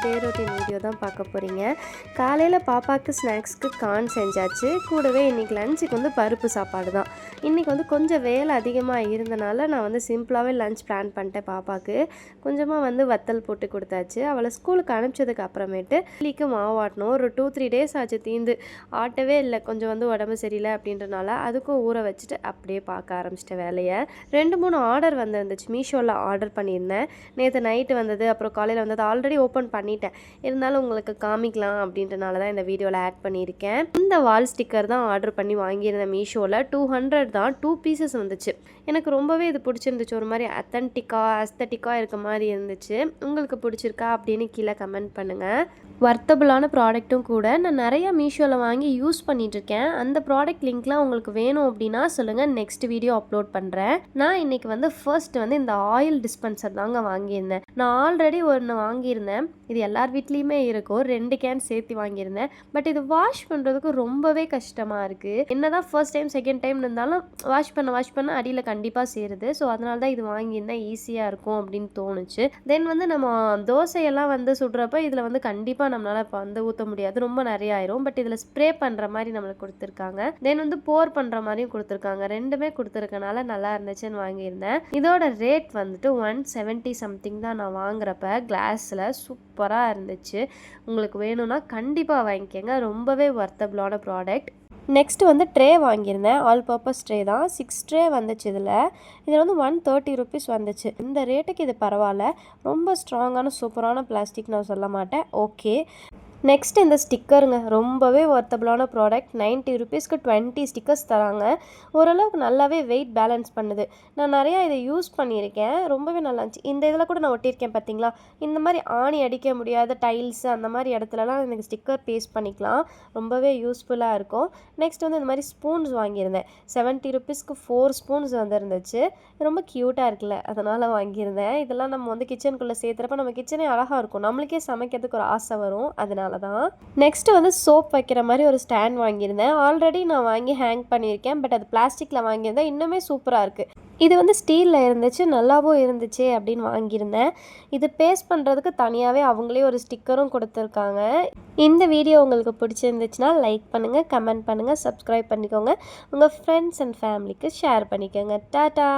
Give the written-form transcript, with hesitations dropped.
Day routine video தான் பார்க்க போகிறீங்க. காலையில் பாப்பாவுக்கு ஸ்நாக்ஸ்க்கு கார்ன் செஞ்சாச்சு. கூடவே இன்றைக்கி லஞ்சுக்கு வந்து பருப்பு சாப்பாடு தான். இன்றைக்கி வந்து கொஞ்சம் வேலை அதிகமாக இருந்தனால நான் வந்து சிம்பிளாகவே லஞ்ச் பிளான் பண்ணிட்டேன். பாப்பாவுக்கு கொஞ்சமாக வந்து வத்தல் போட்டு கொடுத்தாச்சு. அவளை ஸ்கூலுக்கு அனுப்பிச்சதுக்கு அப்புறமேட்டு இட்லிக்கு மாவு ஆட்டணும். ஒரு 2-3 டேஸ் ஆச்சு தீந்து ஆட்டவே இல்லை. கொஞ்சம் வந்து உடம்பு சரியில்லை அப்படின்றனால அதுக்கும் ஊற வச்சுட்டு அப்படியே பார்க்க ஆரம்பிச்சிட்ட வேலையை. 2-3 ஆர்டர் வந்துருந்துச்சு. மீஷோவில் ஆர்டர் பண்ணியிருந்தேன். நேற்று நைட்டு வந்தது, அப்புறம் காலையில் வந்தது. ஆல்ரெடி ஓப்பன் பண்ணிட்டேன், இருந்தாலும் உங்களுக்கு காமிக்கலாம் அப்படின்றனால தான் இந்த வீடியோவில் ஆட் பண்ணியிருக்கேன். இந்த வால் ஸ்டிக்கர் தான் ஆர்டர் பண்ணி வாங்கியிருந்தேன் மீஷோவில். 200 தான், 2 பீசஸ் வந்துச்சு. எனக்கு ரொம்பவே இது பிடிச்சிருந்துச்சு. ஒரு மாதிரி அஸ்தட்டிக்காக இருக்க மாதிரி இருந்துச்சு. உங்களுக்கு பிடிச்சிருக்கா அப்படின்னு கீழே கமெண்ட் பண்ணுங்கள். வர்த்தபுளான ப்ராடக்ட்டும் கூட. நான் நிறையா மீஷோவில் வாங்கி யூஸ் பண்ணிகிட்ருக்கேன். அந்த ப்ராடக்ட் லிங்க்லாம் உங்களுக்கு வேணும் அப்படின்னா சொல்லுங்கள், நெக்ஸ்ட் வீடியோ அப்லோட் பண்ணுறேன். நான் இன்றைக்கி வந்து ஃபர்ஸ்ட் வந்து இந்த ஆயில் டிஸ்பென்சர் தாங்க வாங்கியிருந்தேன். நான் ஆல்ரெடி ஒன்று வாங்கியிருந்தேன். இது எல்லார் வீட்லேயுமே இருக்கும். 2 கேன் சேர்த்து வாங்கியிருந்தேன். பட் இது வாஷ் பண்ணுறதுக்கு ரொம்பவே கஷ்டமாக இருக்குது. என்ன தான் ஃபர்ஸ்ட் டைம் செகண்ட் டைம் இருந்தாலும் வாஷ் பண்ண அடியில் கண்டிப்பாக சேருது. ஸோ அதனால தான் இது வாங்கியிருந்தேன். ஈஸியாக இருக்கும் அப்படின்னு தோணுச்சு. தென் வந்து நம்ம தோசையெல்லாம் வந்து சுடுறப்ப இதில் வந்து கண்டிப்பாக நம்மளால் இப்போ வந்து ஊற்ற முடியாது, ரொம்ப நிறைய ஆயிரும். பட் இதில் ஸ்ப்ரே பண்ணுற மாதிரி நம்மளுக்கு கொடுத்துருக்காங்க. தென் வந்து போர் பண்ணுற மாதிரியும் கொடுத்துருக்காங்க. ரெண்டுமே கொடுத்துருக்கனால நல்லா இருந்துச்சுன்னு வாங்கியிருந்தேன். இதோட ரேட் வந்துட்டு 170 சம்திங் தான். நான் வாங்குறப்ப கிளாஸில் சூப்பராக இருந்துச்சு. உங்களுக்கு வேணும்னா கண்டிப்பாக வாங்கிக்கோங்க. ரொம்பவே வர்த்தபுளான ப்ராடக்ட். நெக்ஸ்ட்டு வந்து ட்ரே வாங்கியிருந்தேன். ஆல் பர்பஸ் ட்ரே தான். 6 ட்ரே வந்துச்சு. இதில் வந்து 130 ருபீஸ் வந்துச்சு. இந்த ரேட்டுக்கு இது பரவாயில்ல. ரொம்ப ஸ்ட்ராங்கான சூப்பரான பிளாஸ்டிக் நான் சொல்ல மாட்டேன். ஓகே. நெக்ஸ்ட் இந்த ஸ்டிக்கருங்க, ரொம்பவே வர்த்தபுளான ப்ராடக்ட். 90 ருபீஸ்க்கு 20 ஸ்டிக்கர்ஸ் தராங்க. ஓரளவுக்கு நல்லாவே வெயிட் பேலன்ஸ் பண்ணுது. நான் நிறையா இதை யூஸ் பண்ணியிருக்கேன். ரொம்பவே நல்லா இருந்துச்சு. இந்த இதில் கூட நான் ஒட்டியிருக்கேன் பார்த்தீங்களா, இந்த மாதிரி ஆணி அடிக்க முடியாத டைல்ஸு அந்த மாதிரி இடத்துலலாம் எனக்கு ஸ்டிக்கர் பேஸ்ட் பண்ணிக்கலாம். ரொம்பவே யூஸ்ஃபுல்லாக இருக்கும். நெக்ஸ்ட் வந்து இந்த மாதிரி ஸ்பூன்ஸ் வாங்கியிருந்தேன். 70 ருபீஸ்க்கு 4 ஸ்பூன்ஸ் வந்துருந்துச்சு. ரொம்ப க்யூட்டாக இருக்குல்ல, அதனால் வாங்கியிருந்தேன். இதெல்லாம் நம்ம வந்து கிச்சனுக்குள்ளே சேர்த்துறப்ப நம்ம கிச்சனே அழகாக இருக்கும். நம்மளுக்கே சமைக்கிறதுக்கு ஒரு ஆசை வரும். அதனால தான். நெக்ஸ்ட் வந்து சோப் வைக்கிற மாதிரி ஒரு ஸ்டாண்ட் வாங்கியிருந்தேன். ஆல்ரெடி நான் வாங்கி ஹேங் பண்ணியிருக்கேன். பட் அது பிளாஸ்டிக்கில் வாங்கியிருந்தேன். இன்னுமே சூப்பராக இருக்குது. இது வந்து ஸ்டீலில் இருந்துச்சு, நல்லாவும் இருந்துச்சு அப்படின்னு வாங்கியிருந்தேன். இது பேஸ்ட் பண்ணுறதுக்கு தனியாகவே அவங்களே ஒரு ஸ்டிக்கரும் கொடுத்துருக்காங்க. இந்த வீடியோ உங்களுக்கு பிடிச்சிருந்துச்சுன்னா லைக் பண்ணுங்கள், கமெண்ட் பண்ணுங்கள், சப்ஸ்கிரைப் பண்ணிக்கோங்க. உங்கள் ஃப்ரெண்ட்ஸ் அண்ட் ஃபேமிலிக்கு ஷேர் பண்ணிக்கோங்க. டாடா.